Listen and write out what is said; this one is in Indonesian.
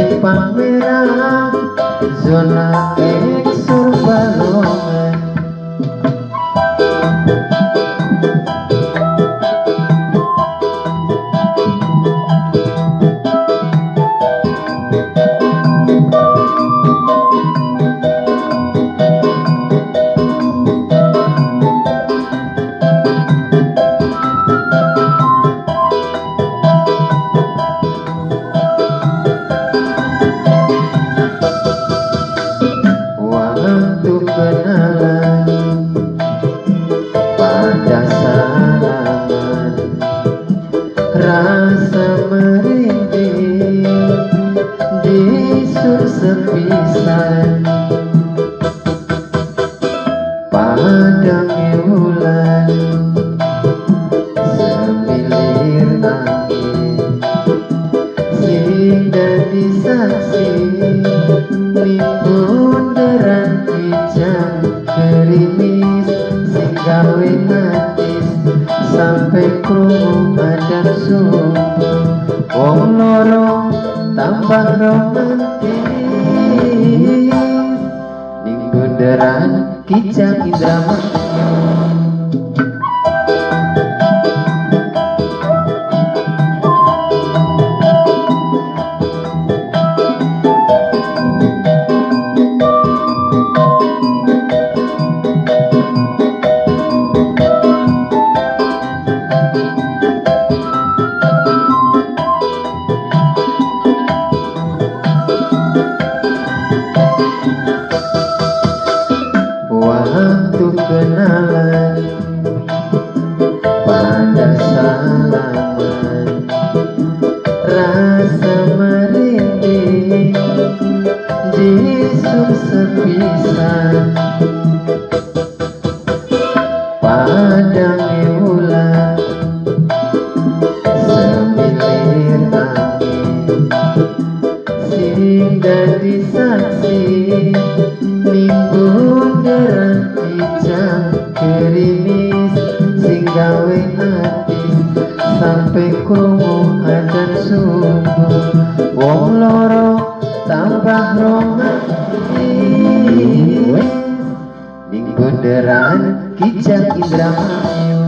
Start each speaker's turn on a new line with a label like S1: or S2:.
S1: simpang merah zona eksur Balongan. Waktu kenalan pada salaman, rasa merinding di sur sepisan. Padangnya bulan semilir angin, sing dadi saksi nimbun deran kijang gerimis sing gawe natis sampai krungu adan subuh. Wong loro tambah romantis ning bunderan kijang Indramayu. Waktu kenalan pada salaman, rasa merinding di sur sepisan. Padangnya bulan semilir angin, sing dadi saksi nimbun deran kijang gerimis sing gawe atis sampai krungu adan subuh. Wong loro tambah romantis ning bunderan kijang Indramayu.